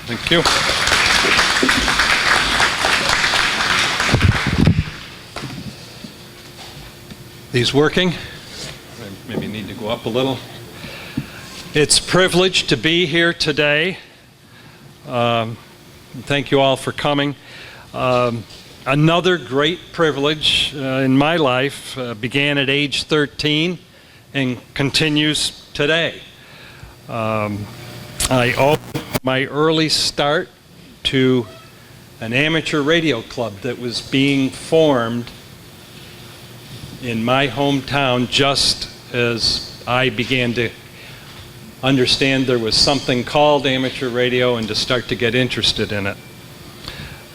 Thank you. These working? Maybe need to go up a little. It's a privilege to be here today. Thank you all for coming. Another great privilege in my life began at age 13 and continues today. I owe my early start to an amateur radio club that was being formed in my hometown just as I began to understand there was something called amateur radio and to start to get interested in it.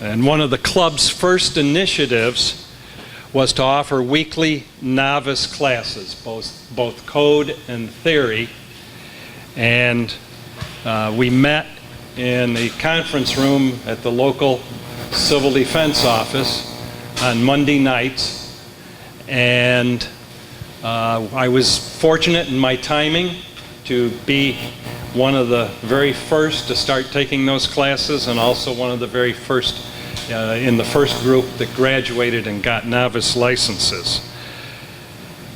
And one of the club's first initiatives was to offer weekly novice classes, both code and theory. And we met in the conference room at the local civil defense office on Monday nights. And I was fortunate in my timing to be one of the very first to start taking those classes, and also one of the very first in the first group that graduated and got novice licenses.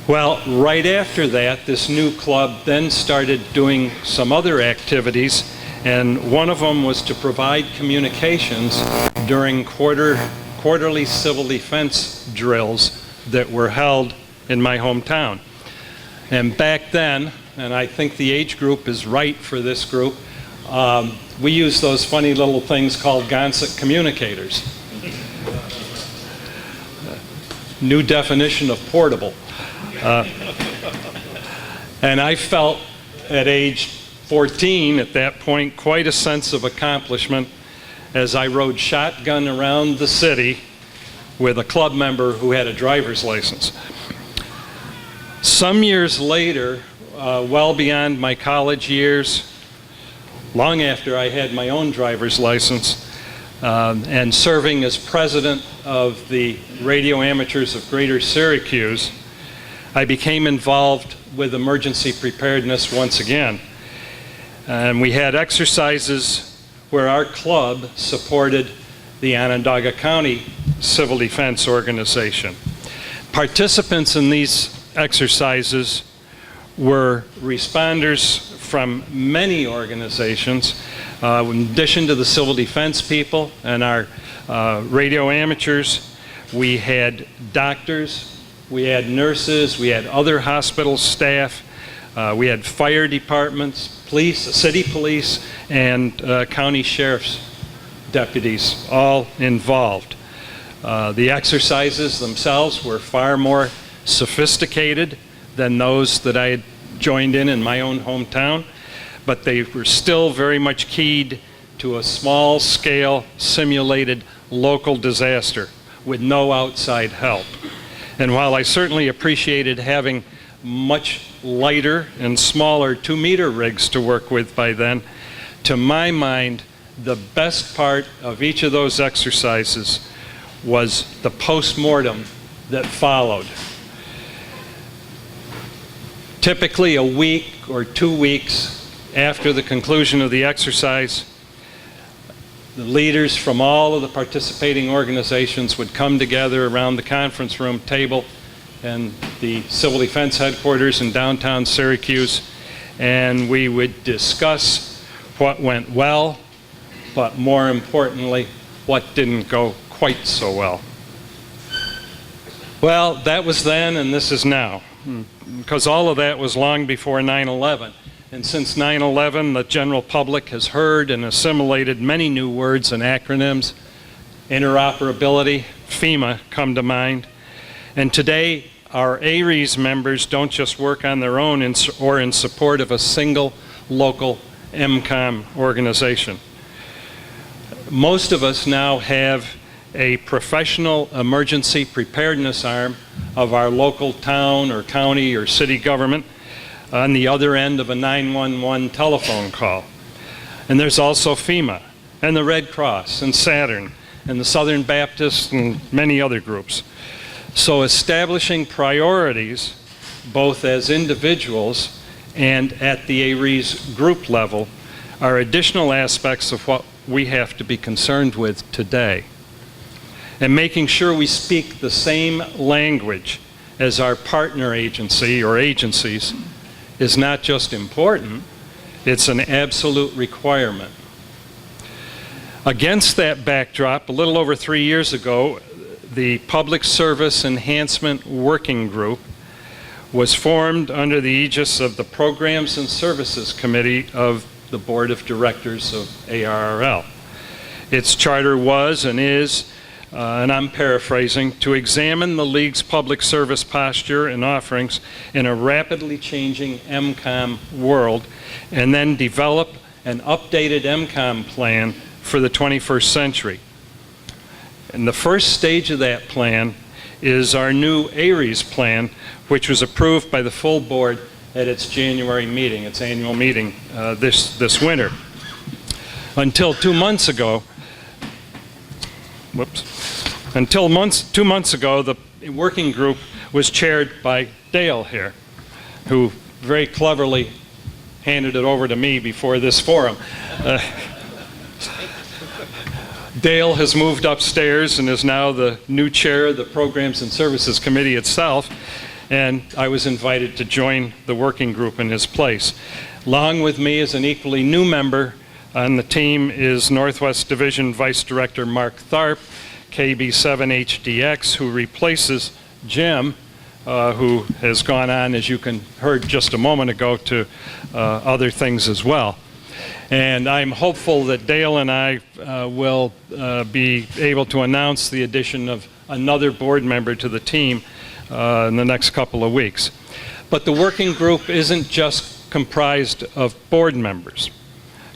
Well, right after that, this new club then started doing some other activities, and one of them was to provide communications during quarterly civil defense drills that were held in my hometown. And back then, and I think the age group is right for this group, we used those funny little things called Gonset communicators. New definition of portable. And I felt at age 14 at that point quite a sense of accomplishment as I rode shotgun around the city with a club member who had a driver's license. Some years later, well beyond my college years, long after I had my own driver's license, and serving as president of the Radio Amateurs of Greater Syracuse, I became involved with emergency preparedness once again. And we had exercises where our club supported the Onondaga County Civil Defense Organization. Participants in these exercises were responders from many organizations. In addition to the civil defense people and our radio amateurs, we had doctors, we had nurses, we had other hospital staff, we had fire departments, police, city police, and county sheriff's deputies all involved. The exercises themselves were far more sophisticated than those that I had joined in my own hometown, but they were still very much keyed to a small-scale simulated local disaster with no outside help. And while I certainly appreciated having much lighter and smaller 2-meter rigs to work with by then, to my mind, the best part of each of those exercises was the post-mortem that followed. Typically a week or 2 weeks after the conclusion of the exercise, the leaders from all of the participating organizations would come together around the conference room table and the Civil Defense Headquarters in downtown Syracuse, and we would discuss what went well, but more importantly, what didn't go quite so well. Well, that was then and this is now, because all of that was long before 9/11. And since 9/11, the general public has heard and assimilated many new words and acronyms. Interoperability, FEMA come to mind. And today, our ARRLs members don't just work on their own or in support of a single local MCOM organization. Most of us now have a professional emergency preparedness arm of our local town or county or city government on the other end of a 911 telephone call. And there's also FEMA and the Red Cross and Saturn and the Southern Baptist and many other groups. So establishing priorities, both as individuals and at the ARRLs group level, are additional aspects of what we have to be concerned with today. And making sure we speak the same language as our partner agency or agencies is not just important, it's an absolute requirement. Against that backdrop, a little over 3 years ago, the Public Service Enhancement Working Group was formed under the aegis of the Programs and Services Committee of the Board of Directors of ARRL. Its charter was and is, and I'm paraphrasing, to examine the League's public service posture and offerings in a rapidly changing MCOM world, and then develop an updated MCOM plan for the 21st century. And the first stage of that plan is our new ARRLs plan, which was approved by the full board at its January meeting, its annual meeting this winter. Until 2 months ago, two months ago, the working group was chaired by Dale here, who very cleverly handed it over to me before this forum. Dale has moved upstairs and is now the new chair of the Programs and Services Committee itself, and I was invited to join the working group in his place. Along with me as an equally new member on the team is Northwest Division Vice Director Mark Tharp, KB7HDX, who replaces Jim, who has gone on, as you heard just a moment ago, to other things as well. And I'm hopeful that Dale and I will be able to announce the addition of another board member to the team in the next couple of weeks. But the working group isn't just comprised of board members.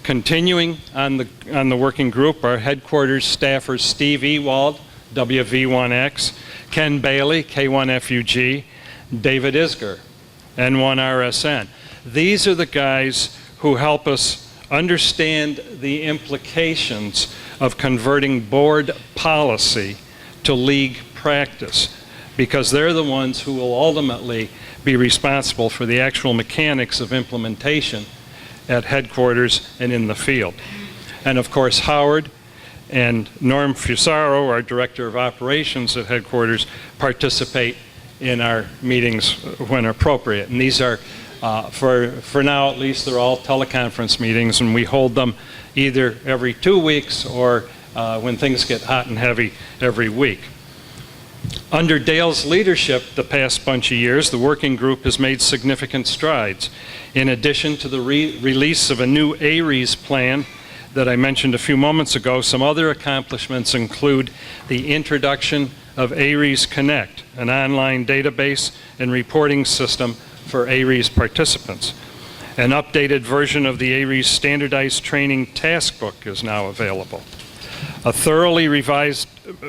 Continuing on the working group are headquarters staffers Steve Ewald, WV1X, Ken Bailey, K1FUG, David Isger, N1RSN. These are the guys who help us understand the implications of converting board policy to league practice, because they're the ones who will ultimately be responsible for the actual mechanics of implementation at headquarters and in the field. And of course, Howard and Norm Fusaro, our Director of Operations at headquarters, participate in our meetings when appropriate. And these are, for now at least, they're all teleconference meetings, and we hold them either every 2 weeks or when things get hot and heavy, every week. Under Dale's leadership the past bunch of years, the working group has made significant strides. In addition to the release of a new ARRLs plan that I mentioned a few moments ago, some other accomplishments include the introduction of ARRLs Connect, an online database and reporting system for ARRLs participants. An updated version of the ARRLs Standardized Training Task Book is now available. A thoroughly revised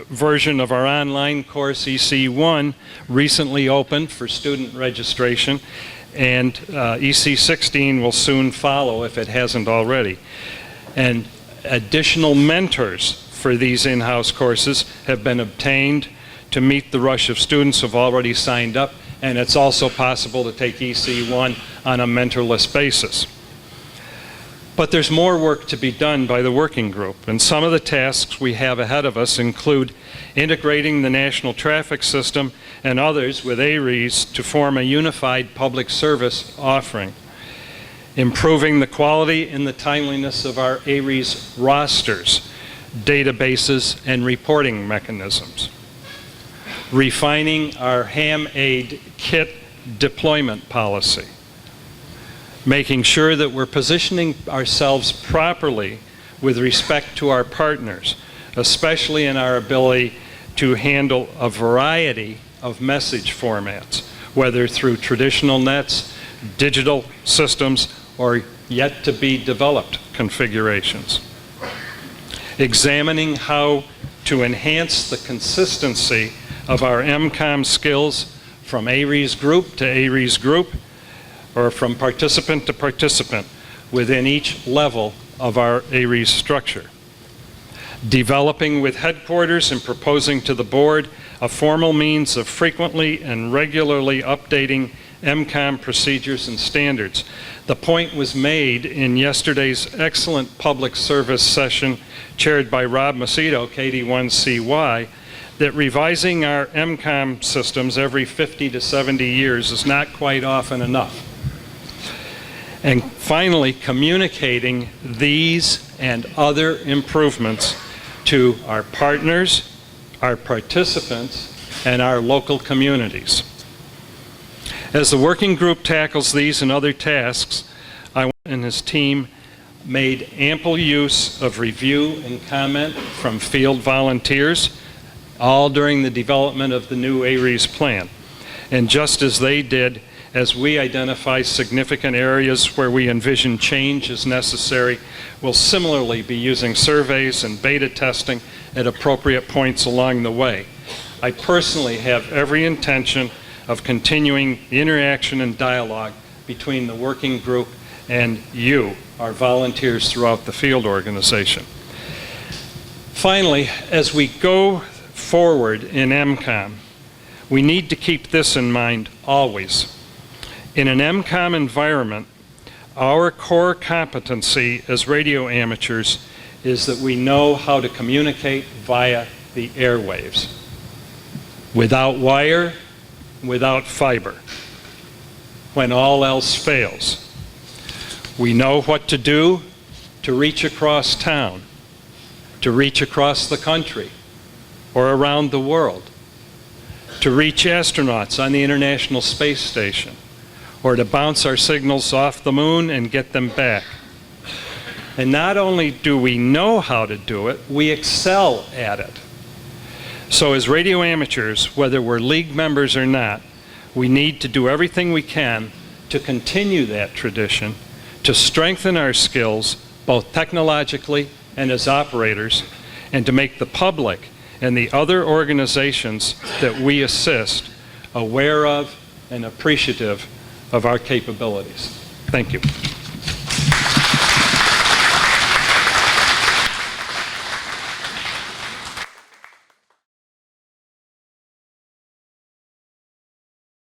version of our online course, EC1, recently opened for student registration, and EC16 will soon follow if it hasn't already. And additional mentors for these in-house courses have been obtained to meet the rush of students who have already signed up, and it's also possible to take EC1 on a mentorless basis. But there's more work to be done by the working group, and some of the tasks we have ahead of us include integrating the national traffic system and others with ARRLs to form a unified public service offering, improving the quality and the timeliness of our ARRLs rosters, databases, and reporting mechanisms, refining our HAM-aid kit deployment policy, making sure that we're positioning ourselves properly with respect to our partners, especially in our ability to handle a variety of message formats, whether through traditional nets, digital systems, or yet to be developed configurations. Examining how to enhance the consistency of our MCOM skills from ARRLs group to ARRLs group, or from participant to participant within each level of our ARRLs structure. Developing with headquarters and proposing to the board a formal means of frequently and regularly updating MCOM procedures and standards. The point was made in yesterday's excellent public service session chaired by Rob Macedo, KD1CY, that revising our MCOM systems every 50 to 70 years is not quite often enough. And finally, communicating these and other improvements to our partners, our participants, and our local communities. As the working group tackles these and other tasks, I and his team made ample use of review and comment from field volunteers, all during the development of the new ARRLs plan. And just as they did, as we identify significant areas where we envision change is necessary, we'll similarly be using surveys and beta testing at appropriate points along the way. I personally have every intention of continuing the interaction and dialogue between the working group and you, our volunteers throughout the field organization. Finally, as we go forward in MCOM, we need to keep this in mind always. In an MCOM environment, our core competency as radio amateurs is that we know how to communicate via the airwaves. Without wire, without fiber. When all else fails. We know what to do to reach across town, to reach across the country, or around the world, to reach astronauts on the International Space Station, or to bounce our signals off the moon and get them back. And not only do we know how to do it, we excel at it. So as radio amateurs, whether we're league members or not, we need to do everything we can to continue that tradition, to strengthen our skills, both technologically and as operators, and to make the public and the other organizations that we assist aware of and appreciative of our capabilities. Thank you.